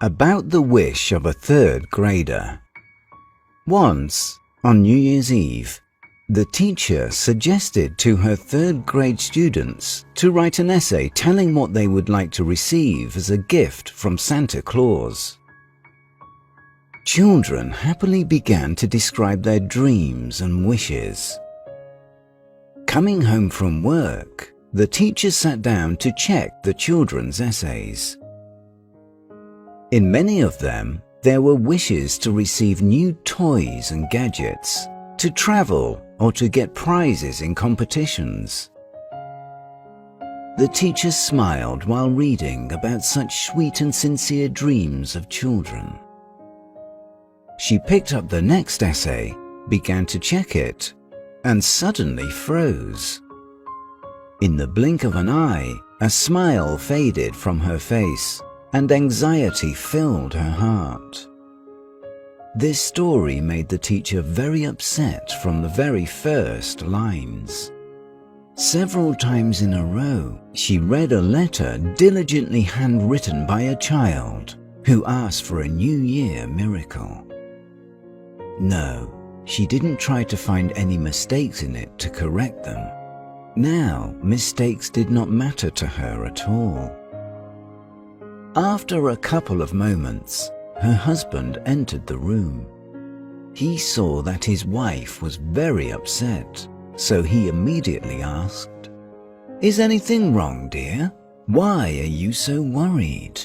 About the wish of a third grader. Once, on New Year's Eve, the teacher suggested to her third grade students to write an essay telling what they would like to receive as a gift from Santa Claus. Children happily began to describe their dreams and wishes. Coming home from work, the teacher sat down to check the children's essays. In many of them, there were wishes to receive new toys and gadgets, to travel or to get prizes in competitions. The teacher smiled while reading about such sweet and sincere dreams of children. She picked up the next essay, began to check it, and suddenly froze. In the blink of an eye, a smile faded from her face, and anxiety filled her heart. This story made the teacher very upset from the very first lines. Several times in a row, she read a letter diligently handwritten by a child who asked for a New Year miracle. No, she didn't try to find any mistakes in it to correct them. Now, mistakes did not matter to her at all. After a couple of moments, her husband entered the room. He saw that his wife was very upset, so he immediately asked, "Is anything wrong, dear? Why are you so worried?"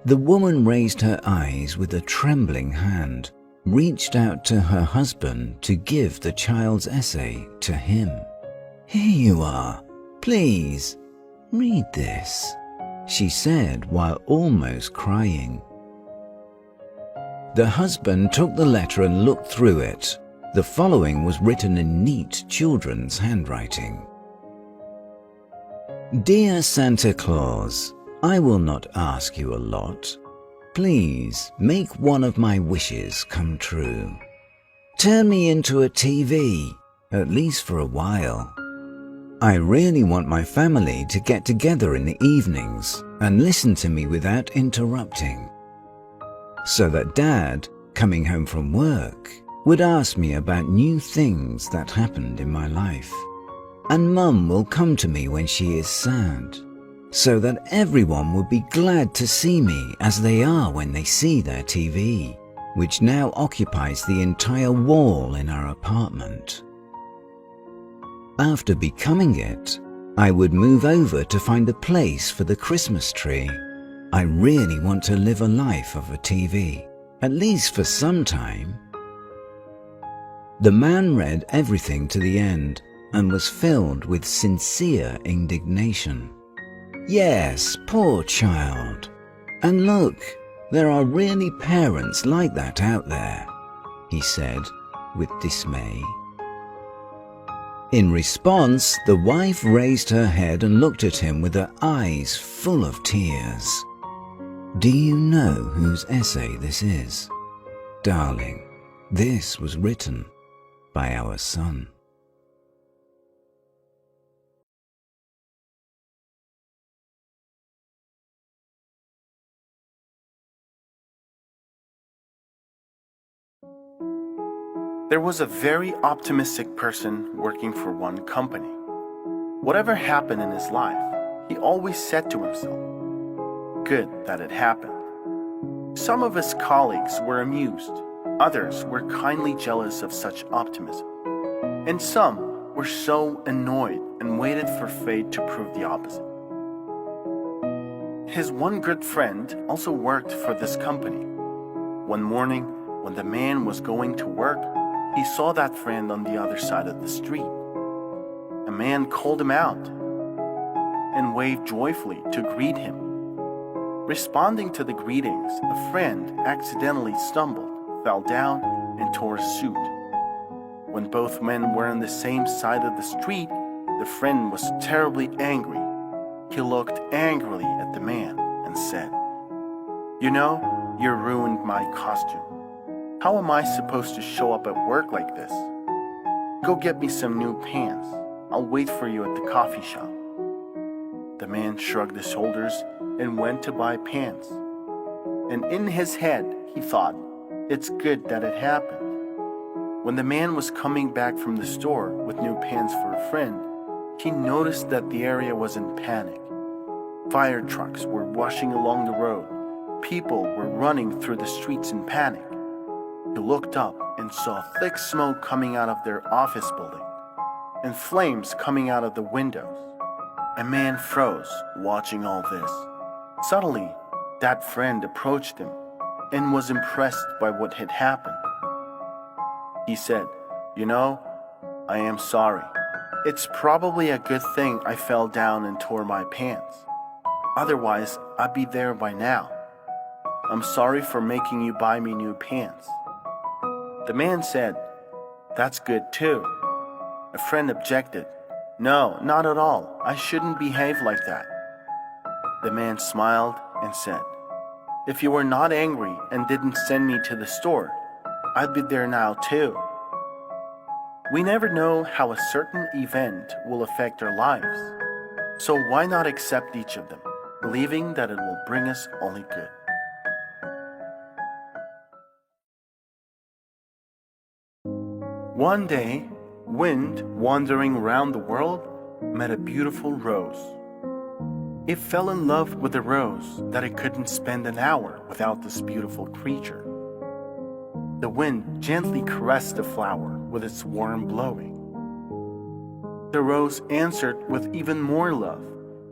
The woman raised her eyes with a trembling hand, reached out to her husband to give the child's essay to him. "Here you are. Please, read this," she said while almost crying. The husband took the letter and looked through it. The following was written in neat children's handwriting. "Dear Santa Claus, I will not ask you a lot. Please make one of my wishes come true. Turn me into a TV, at least for a while. I really want my family to get together in the evenings and listen to me without interrupting, so that Dad, coming home from work, would ask me about new things that happened in my life, and Mum will come to me when she is sad, so that everyone will be glad to see me as they are when they see their TV, which now occupies the entire wall in our apartment. After becoming it, I would move over to find a place for the Christmas tree. I really want to live a life of a TV, at least for some time." The man read everything to the end and was filled with sincere indignation. "Yes, poor child. And look, there are really parents like that out there," he said with dismay. In response, the wife raised her head and looked at him with her eyes full of tears. "Do you know whose essay this is? Darling, this was written by our son." There was a very optimistic person working for one company. Whatever happened in his life, he always said to himself, "Good that it happened." Some of his colleagues were amused, others were kindly jealous of such optimism, and some were so annoyed and waited for fate to prove the opposite. His one good friend also worked for this company. One morning, when the man was going to work, he saw that friend on the other side of the street. A man called him out and waved joyfully to greet him. Responding to the greetings, a friend accidentally stumbled, fell down, and tore his suit. When both men were on the same side of the street, the friend was terribly angry. He looked angrily at the man and said, "You know, you ruined my costume. How am I supposed to show up at work like this? Go get me some new pants. I'll wait for you at the coffee shop." The man shrugged his shoulders and went to buy pants. And in his head, he thought, it's good that it happened. When the man was coming back from the store with new pants for a friend, he noticed that the area was in panic. Fire trucks were rushing along the road. People were running through the streets in panic. He looked up and saw thick smoke coming out of their office building and flames coming out of the windows. A man froze, watching all this. Suddenly, that friend approached him and was impressed by what had happened. He said, "You know, I am sorry. It's probably a good thing I fell down and tore my pants. Otherwise, I'd be there by now. I'm sorry for making you buy me new pants." The man said, "That's good too." A friend objected, "No, not at all. I shouldn't behave like that." The man smiled and said, "If you were not angry and didn't send me to the store, I'd be there now too." We never know how a certain event will affect our lives, so why not accept each of them, believing that it will bring us only good? One day, Wind, wandering around the world, met a beautiful rose. It fell in love with the rose that it couldn't spend an hour without this beautiful creature. The wind gently caressed the flower with its warm blowing. The rose answered with even more love,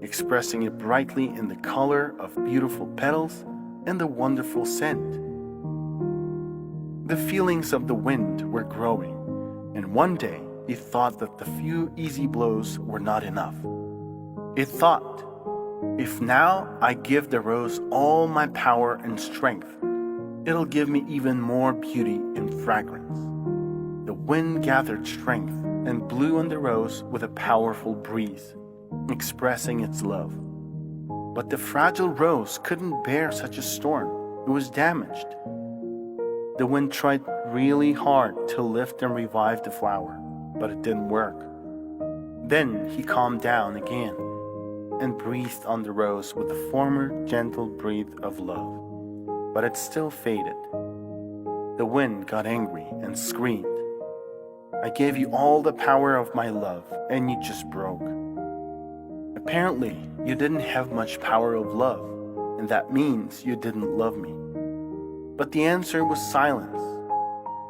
expressing it brightly in the color of beautiful petals and the wonderful scent. The feelings of the wind were growing, and one day it thought that the few easy blows were not enough. It thought, "If now I give the rose all my power and strength, it'll give me even more beauty and fragrance." The wind gathered strength and blew on the rose with a powerful breeze, expressing its love. But the fragile rose couldn't bear such a storm. It was damaged. The wind tried really hard to lift and revive the flower, but it didn't work. Then he calmed down again and breathed on the rose with the former gentle breath of love, but it still faded. The wind got angry and screamed, "I gave you all the power of my love, and you just broke. Apparently, you didn't have much power of love, and that means you didn't love me." But the answer was silence.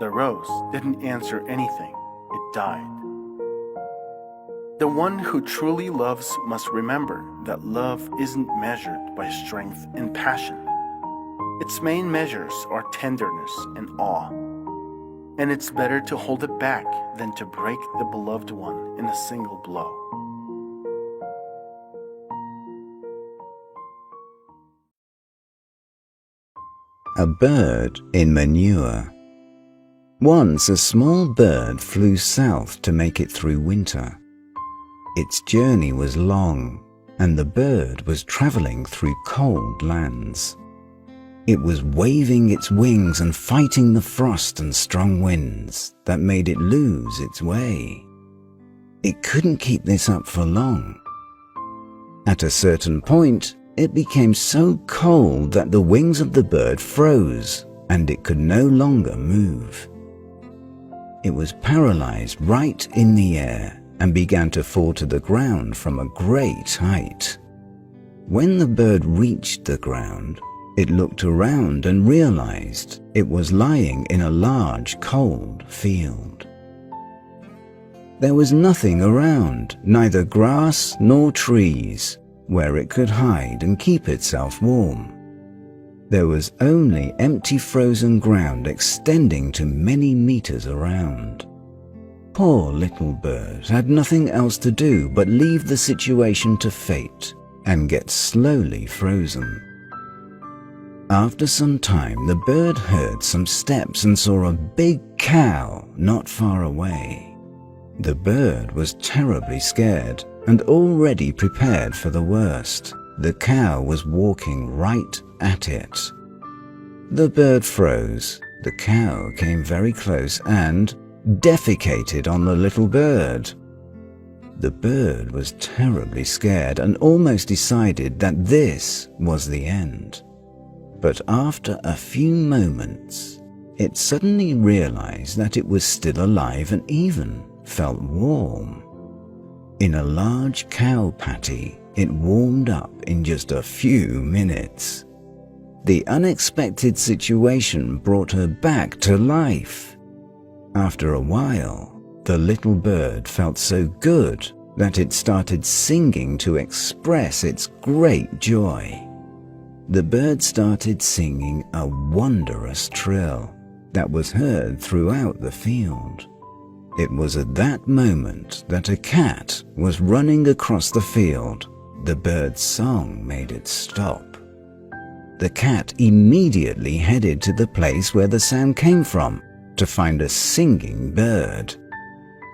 The rose didn't answer anything. It died. The one who truly loves must remember that love isn't measured by strength and passion. Its main measures are tenderness and awe. And it's better to hold it back than to break the beloved one in a single blow. A bird in manure. Once a small bird flew south to make it through winter. Its journey was long, and the bird was traveling through cold lands. It was waving its wings and fighting the frost and strong winds that made it lose its way. It couldn't keep this up for long. At a certain point, it became so cold that the wings of the bird froze and it could no longer move. It was paralyzed right in the air and began to fall to the ground from a great height. When the bird reached the ground, it looked around and realized it was lying in a large, cold field. There was nothing around, neither grass nor trees, where it could hide and keep itself warm. There was only empty frozen ground extending to many meters around. Poor little bird had nothing else to do but leave the situation to fate and get slowly frozen. After some time, the bird heard some steps and saw a big cow not far away. The bird was terribly scared and already prepared for the worst. The cow was walking right at it. The bird froze. The cow came very close and defecated on the little bird. The bird was terribly scared and almost decided that this was the end. But after a few moments, it suddenly realized that it was still alive and even felt warm. In a large cow patty, it warmed up in just a few minutes. The unexpected situation brought her back to life. After a while, the little bird felt so good that it started singing to express its great joy. The bird started singing a wondrous trill that was heard throughout the field. It was at that moment that a cat was running across the field. The bird's song made it stop. The cat immediately headed to the place where the sound came from to find a singing bird.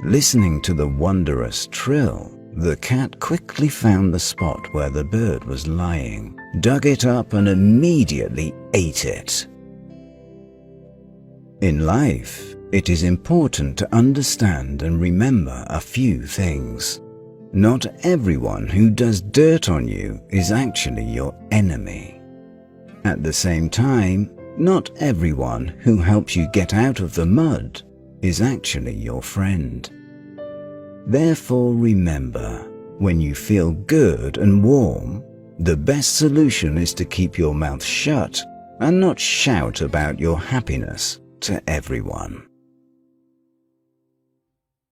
Listening to the wondrous trill, the cat quickly found the spot where the bird was lying, dug it up and immediately ate it. In life, it is important to understand and remember a few things. Not everyone who does dirt on you is actually your enemy. At the same time, not everyone who helps you get out of the mud is actually your friend. Therefore, remember, when you feel good and warm, the best solution is to keep your mouth shut and not shout about your happiness to everyone.